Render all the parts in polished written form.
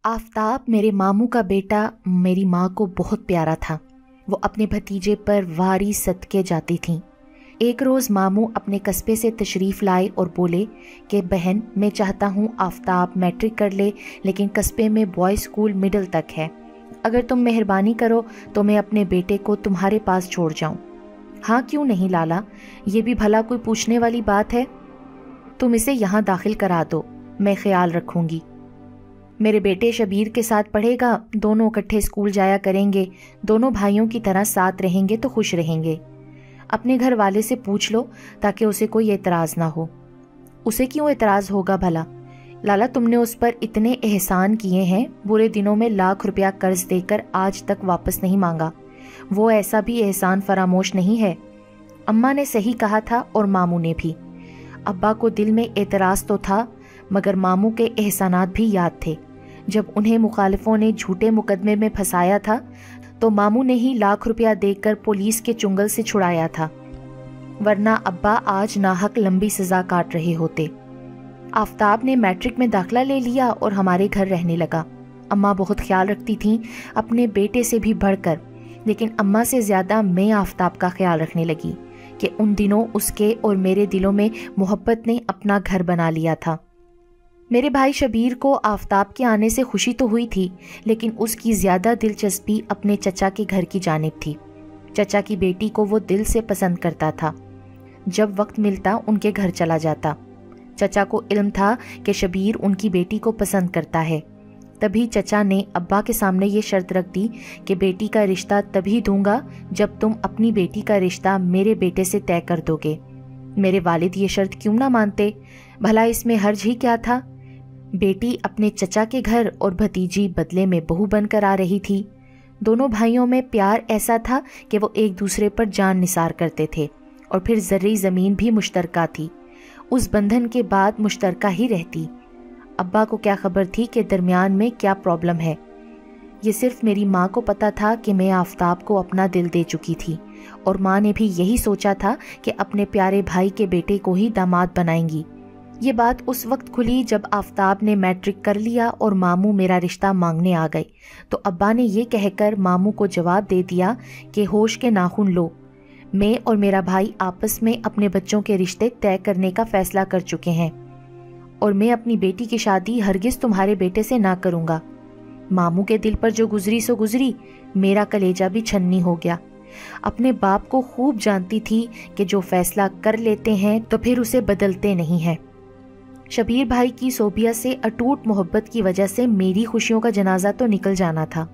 आफताब मेरे मामू का बेटा मेरी माँ को बहुत प्यारा था। वो अपने भतीजे पर वारी सदके जाती थीं। एक रोज़ मामू अपने कस्बे से तशरीफ़ लाए और बोले कि बहन, मैं चाहता हूँ आफताब मैट्रिक कर ले, लेकिन कस्बे में बॉयज़ स्कूल मिडिल तक है। अगर तुम मेहरबानी करो तो मैं अपने बेटे को तुम्हारे पास छोड़ जाऊँ। हाँ क्यों नहीं लाला, ये भी भला कोई पूछने वाली बात है। तुम इसे यहाँ दाखिल करा दो, मैं ख्याल रखूँगी। मेरे बेटे शबीर के साथ पढ़ेगा, दोनों इकट्ठे स्कूल जाया करेंगे, दोनों भाइयों की तरह साथ रहेंगे तो खुश रहेंगे। अपने घर वाले से पूछ लो ताकि उसे कोई एतराज़ ना हो। उसे क्यों एतराज़ होगा भला? लाला, तुमने उस पर इतने एहसान किए हैं, बुरे दिनों में लाख रुपया कर्ज देकर आज तक वापस नहीं मांगा। वो ऐसा भी एहसान फरामोश नहीं है। अम्मा ने सही कहा था और मामू ने भी। अब्बा को दिल में एतराज़ तो था, मगर मामू के एहसानात भी याद थे। जब उन्हें मुखालिफों ने झूठे मुकदमे में फंसाया था तो मामू ने ही लाख रुपया देकर पुलिस के चुंगल से छुड़ाया था, वरना अब्बा आज नाहक लंबी सजा काट रहे होते। आफताब ने मैट्रिक में दाखिला ले लिया और हमारे घर रहने लगा। अम्मा बहुत ख्याल रखती थीं, अपने बेटे से भी बढ़कर, लेकिन अम्मा से ज़्यादा मैं आफताब का ख्याल रखने लगी कि उन दिनों उसके और मेरे दिलों में मोहब्बत ने अपना घर बना लिया था। मेरे भाई शबीर को आफताब के आने से खुशी तो हुई थी, लेकिन उसकी ज़्यादा दिलचस्पी अपने चचा के घर की जानिब थी। चचा की बेटी को वो दिल से पसंद करता था। जब वक्त मिलता उनके घर चला जाता। चचा को इल्म था कि शबीर उनकी बेटी को पसंद करता है। तभी चचा ने अब्बा के सामने ये शर्त रख दी कि बेटी का रिश्ता तभी दूंगा जब तुम अपनी बेटी का रिश्ता मेरे बेटे से तय कर दोगे। मेरे वालिद ये शर्त क्यों ना मानते? भला इसमें हर्ज ही क्या था? बेटी अपने चचा के घर और भतीजी बदले में बहू बनकर आ रही थी। दोनों भाइयों में प्यार ऐसा था कि वो एक दूसरे पर जान निसार करते थे, और फिर ज़र्री ज़मीन भी मुश्तरका थी। उस बंधन के बाद मुश्तरका ही रहती। अब्बा को क्या खबर थी कि दरमियान में क्या प्रॉब्लम है। ये सिर्फ मेरी माँ को पता था कि मैं आफताब को अपना दिल दे चुकी थी, और माँ ने भी यही सोचा था कि अपने प्यारे भाई के बेटे को ही दामाद बनाएंगी। ये बात उस वक्त खुली जब आफताब ने मैट्रिक कर लिया और मामू मेरा रिश्ता मांगने आ गए, तो अब्बा ने ये कहकर मामू को जवाब दे दिया कि होश के नाखून लो, मैं और मेरा भाई आपस में अपने बच्चों के रिश्ते तय करने का फैसला कर चुके हैं, और मैं अपनी बेटी की शादी हरगिज तुम्हारे बेटे से ना करूँगा। मामू के दिल पर जो गुजरी सो गुजरी, मेरा कलेजा भी छन्नी हो गया। अपने बाप को खूब जानती थी कि जो फैसला कर लेते हैं तो फिर उसे बदलते नहीं हैं। शबीर भाई की सोबिया से अटूट मोहब्बत की वजह से मेरी खुशियों का जनाजा तो निकल जाना था।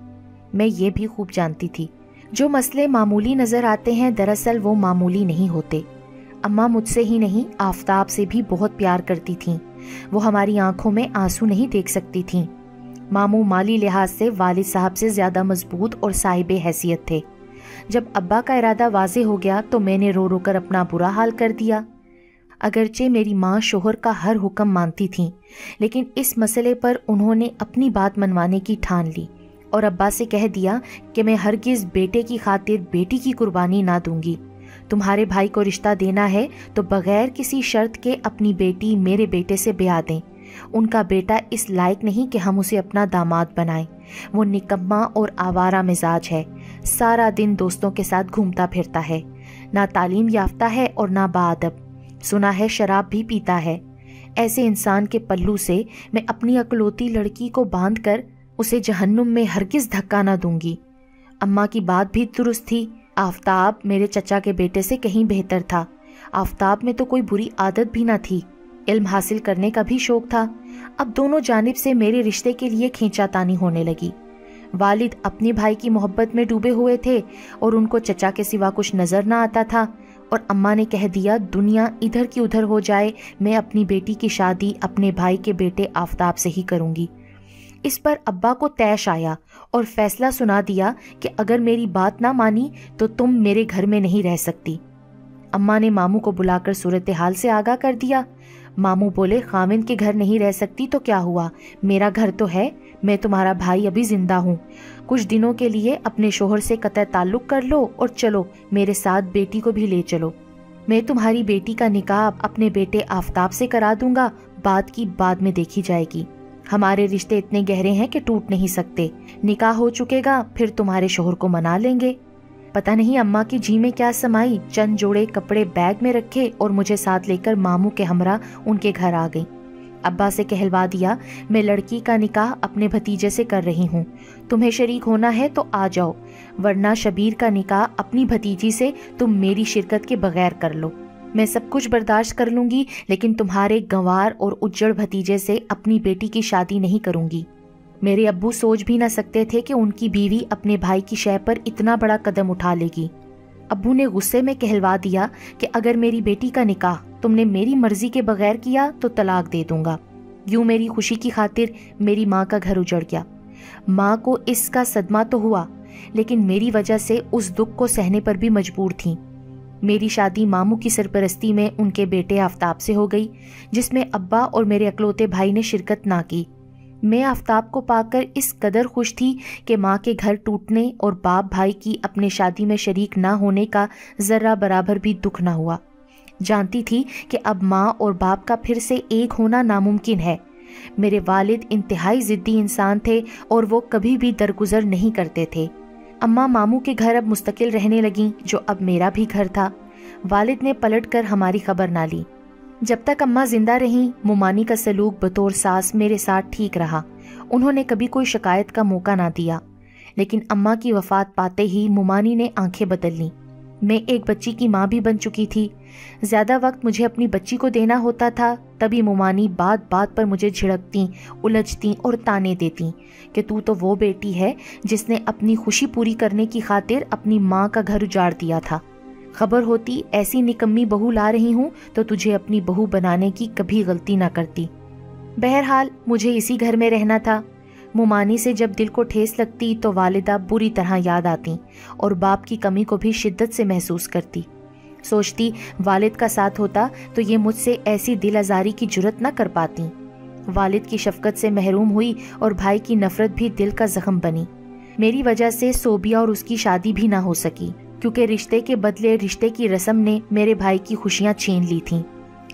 मैं ये भी खूब जानती थी, जो मसले मामूली नज़र आते हैं दरअसल वो मामूली नहीं होते। अम्मा मुझसे ही नहीं, आफताब से भी बहुत प्यार करती थीं। वो हमारी आंखों में आंसू नहीं देख सकती थीं। मामू माली लिहाज से वालिद साहब से ज़्यादा मजबूत और साहिबे हैसियत थे। जब अब्बा का इरादा वाजे हो गया तो मैंने रो रो कर अपना बुरा हाल कर दिया। अगरचे मेरी माँ शोहर का हर हुक्म मानती थीं, लेकिन इस मसले पर उन्होंने अपनी बात मनवाने की ठान ली और अब्बा से कह दिया कि मैं हरगिज़ बेटे की खातिर बेटी की कुर्बानी ना दूंगी। तुम्हारे भाई को रिश्ता देना है तो बगैर किसी शर्त के अपनी बेटी मेरे बेटे से ब्याह दें। उनका बेटा इस लायक नहीं कि हम उसे अपना दामाद बनाएं। वो निकम्मा और आवारा मिजाज है, सारा दिन दोस्तों के साथ घूमता फिरता है, ना तालीम याफ्ता है और ना बाअदब। सुना है शराब भी पीता है। ऐसे इंसान के पल्लू से मैं अपनी अकलौती लड़की को बांधकर उसे जहन्नुम में हरगिज धक्का ना दूंगी। अम्मा की बात भी दुरुस्त थी। आफताब मेरे चचा के बेटे से कहीं बेहतर था। आफताब में तो कोई बुरी आदत भी ना थी, इल्म हासिल करने का भी शौक था। अब दोनों जानिब से मेरे रिश्ते के लिए खींचातानी होने लगी। वालिद अपने भाई की मोहब्बत में डूबे हुए थे और उनको चचा के सिवा कुछ नजर ना आता था, और अम्मा ने कह दिया दुनिया इधर की उधर हो जाए, मैं अपनी बेटी की शादी अपने भाई के बेटे आफताब से ही करूंगी। इस पर अब्बा को तैश आया और फैसला सुना दिया कि अगर मेरी बात ना मानी तो तुम मेरे घर में नहीं रह सकती। अम्मा ने मामू को बुलाकर सूरत हाल से आगाह कर दिया। मामू बोले, खाविंद के घर नहीं रह सकती तो क्या हुआ, मेरा घर तो है, मैं तुम्हारा भाई अभी जिंदा हूँ। कुछ दिनों के लिए अपने शोहर से कतई ताल्लुक कर लो और चलो मेरे साथ बेटी को भी ले चलो। मैं तुम्हारी बेटी का निकाह अपने बेटे आफताब से करा दूंगा, बात की बाद में देखी जाएगी। हमारे रिश्ते इतने गहरे हैं कि टूट नहीं सकते। निकाह हो चुकेगा, फिर तुम्हारे शोहर को मना लेंगे। पता नहीं अम्मा की जी में क्या समाई, चंद जोड़े कपड़े बैग में रखे और मुझे साथ लेकर मामू के हमरा उनके घर आ गई। अब्बा से कहलवा दिया, मैं लड़की का निकाह अपने भतीजे से कर रही हूँ, तुम्हें शरीक होना है तो आ जाओ, वरना शबीर का निकाह अपनी भतीजी से तुम मेरी शिरकत के बगैर कर लो। मैं सब कुछ बर्दाश्त कर लूंगी, लेकिन तुम्हारे गंवार और उज्जड़ भतीजे से अपनी बेटी की शादी नहीं करूंगी। मेरे अब्बू सोच भी न सकते थे कि उनकी बीवी अपने भाई की शय पर इतना बड़ा कदम उठा लेगी। अब्बू ने गुस्से में कहलवा दिया कि अगर मेरी बेटी का निकाह तुमने मेरी मर्जी के बगैर किया तो तलाक दे दूंगा। यूं मेरी खुशी की खातिर मेरी माँ का घर उजड़ गया। माँ को इसका सदमा तो हुआ, लेकिन मेरी वजह से उस दुख को सहने पर भी मजबूर थी। मेरी शादी मामू की सरपरस्ती में उनके बेटे आफ्ताब से हो गई, जिसमें अब्बा और मेरे अकलौते भाई ने शिरकत ना की। मैं आफ्ताब को पाकर इस कदर खुश थी कि माँ के घर टूटने और बाप भाई की अपने शादी में शरीक ना होने का जर्रा बराबर भी दुख ना हुआ। जानती थी कि अब माँ और बाप का फिर से एक होना नामुमकिन है। मेरे वालिद इंतहाई जिद्दी इंसान थे और वो कभी भी दरगुजर नहीं करते थे। अम्मा मामू के घर अब मुस्तकिल रहने लगीं, जो अब मेरा भी घर था। वालिद ने पलट कर हमारी खबर ना ली। जब तक अम्मा जिंदा रहीं, मुमानी का सलूक बतौर सास मेरे साथ ठीक रहा। उन्होंने कभी कोई शिकायत का मौका ना दिया। लेकिन अम्मा की वफात पाते ही मुमानी ने आंखें बदल लीं। मैं एक बच्ची की माँ भी बन चुकी थी। ज्यादा वक्त मुझे अपनी बच्ची को देना होता था, तभी मुमानी बात बात पर मुझे झिड़कती, उलझती और ताने देती कि तू तो वो बेटी है जिसने अपनी खुशी पूरी करने की खातिर अपनी माँ का घर उजाड़ दिया था। खबर होती ऐसी निकम्मी बहू ला रही हूँ तो तुझे अपनी बहू बनाने की कभी गलती ना करती। बहरहाल मुझे इसी घर में रहना था। मुमानी से जब दिल को ठेस लगती तो वालिदा बुरी तरह याद आती और बाप की कमी को भी शिद्दत से महसूस करती। सोचती वालिद का साथ होता तो ये मुझसे ऐसी दिल आजारी की जुर्रत न कर पाती। वालिद की शफकत से महरूम हुई और भाई की नफरत भी दिल का जख्म बनी। मेरी वजह से सोबिया और उसकी शादी भी ना हो सकी, क्योंकि रिश्ते के बदले रिश्ते की रस्म ने मेरे भाई की खुशियां छीन ली थीं।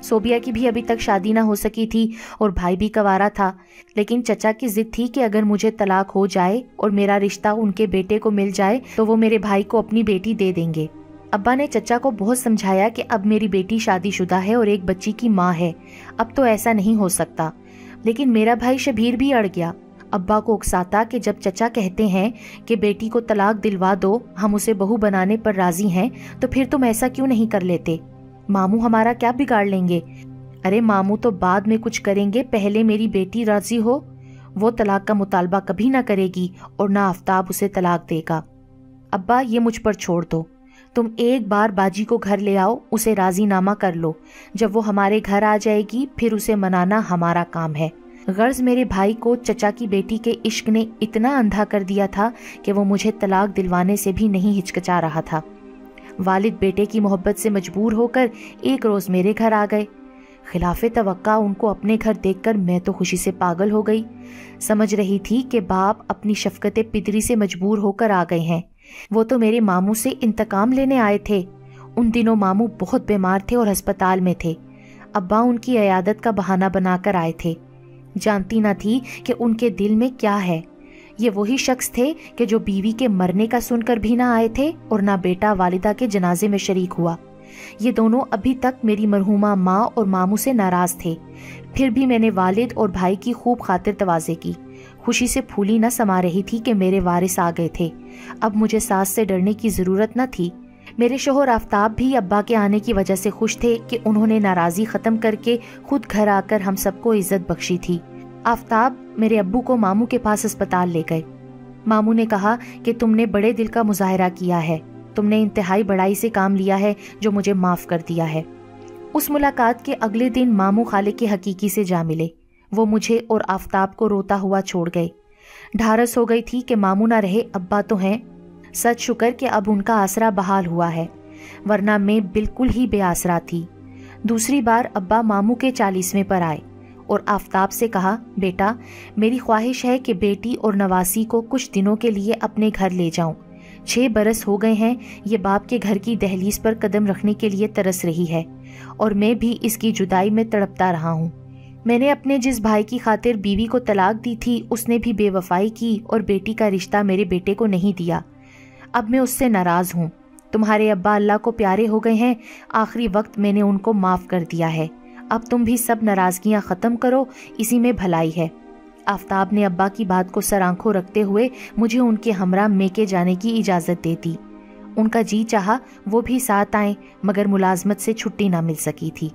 सोबिया की भी अभी तक शादी ना हो सकी थी और भाई भी कंवारा था, लेकिन चचा की जिद थी कि अगर मुझे तलाक हो जाए और मेरा रिश्ता उनके बेटे को मिल जाए तो वो मेरे भाई को अपनी बेटी दे देंगे। अब्बा ने चचा को बहुत समझाया कि अब मेरी बेटी शादीशुदा है और एक बच्ची की माँ है, अब तो ऐसा नहीं हो सकता। लेकिन मेरा भाई शबीर भी अड़ गया। अब्बा को उकसाता कि जब चचा कहते हैं कि बेटी को तलाक दिलवा दो, हम उसे बहू बनाने पर राजी हैं, तो फिर तुम ऐसा क्यों नहीं कर लेते? मामू हमारा क्या बिगाड़ लेंगे? अरे मामू तो बाद में कुछ करेंगे, पहले मेरी बेटी राजी हो। वो तलाक का मुतालबा कभी ना करेगी और ना आफ्ताब उसे तलाक देगा। अब्बा ये मुझ पर छोड़ दो, तुम एक बार बाजी को घर ले आओ, उसे राजी नामा कर लो। जब वो हमारे घर आ जाएगी फिर उसे मनाना हमारा काम है। गर्ज मेरे भाई को चचा की बेटी के इश्क ने इतना अंधा कर दिया था कि वो मुझे तलाक दिलवाने से भी नहीं हिचकिचा रहा था। वालिद बेटे की मोहब्बत से मजबूर होकर एक रोज मेरे घर आ गए। खिलाफे तवक्का उनको अपने घर देखकर मैं तो खुशी से पागल हो गई। समझ रही थी कि बाप अपनी शफकते पितरी से मजबूर होकर आ गए हैं। वो तो मेरे मामू से इंतकाम लेने आए थे। उन दिनों मामू बहुत बीमार थे और अस्पताल में थे। अब्बा उनकी इयादत का बहाना बनाकर आए थे। जानती न थी कि उनके दिल में क्या है। ये वही शख्स थे कि जो बीवी के मरने का सुनकर भी ना आए थे और ना बेटा वालिदा के जनाजे में शरीक हुआ। ये दोनों अभी तक मेरी मरहूमा माँ और मामू से नाराज थे। फिर भी मैंने वालिद और भाई की खूब खातिर तवाज़े की। खुशी से फूली न समा रही थी कि मेरे वारिस आ गए थे। अब मुझे सास से डरने की जरूरत न थी। मेरे शोहर आफ्ताब भी अब्बा के आने की वजह से खुश थे कि उन्होंने नाराजी खत्म करके खुद घर आकर हम सबको इज्जत बख्शी थी। आफ्ताब मेरे अब्बू को मामू के पास अस्पताल ले गए। मामू ने कहा कि तुमने बड़े दिल का मुजाहरा किया है, तुमने इंतहाई बड़ाई से काम लिया है जो मुझे माफ कर दिया है। उस मुलाकात के अगले दिन मामू खाले के हकीकी से जा मिले। वो मुझे और आफ्ताब को रोता हुआ छोड़ गए। ढारस हो गई थी कि मामू ना रहे, अब्बा तो हैं। सच शुक्र कि अब उनका आसरा बहाल हुआ है, वरना मैं बिल्कुल ही बेआसरा थी। दूसरी बार अब्बा मामू के 40वें पर आए और आफ्ताब से कहा, बेटा मेरी ख्वाहिश है कि बेटी और नवासी को कुछ दिनों के लिए अपने घर ले जाऊं। 6 बरस हो गए हैं ये बाप के घर की दहलीज पर कदम रखने के लिए तरस रही है और मैं भी इसकी जुदाई में तड़पता रहा हूँ। میں نے اپنے جس بھائی کی خاطر بیوی کو طلاق دی تھی اس نے بھی بے وفائی کی اور بیٹی کا رشتہ میرے بیٹے کو نہیں دیا۔ اب میں اس سے ناراض ہوں۔ تمہارے ابا اللہ کو پیارے ہو گئے ہیں، آخری وقت میں نے ان کو معاف کر دیا ہے۔ اب تم بھی سب ناراضگیاں ختم کرو، اسی میں بھلائی ہے۔ آفتاب نے ابا کی بات کو سر آنکھوں رکھتے ہوئے مجھے ان کے ہمراہ میکے جانے کی اجازت دے دی۔ ان کا جی چاہا وہ بھی ساتھ آئیں، مگر ملازمت سے چھٹی نہ مل سکی تھی۔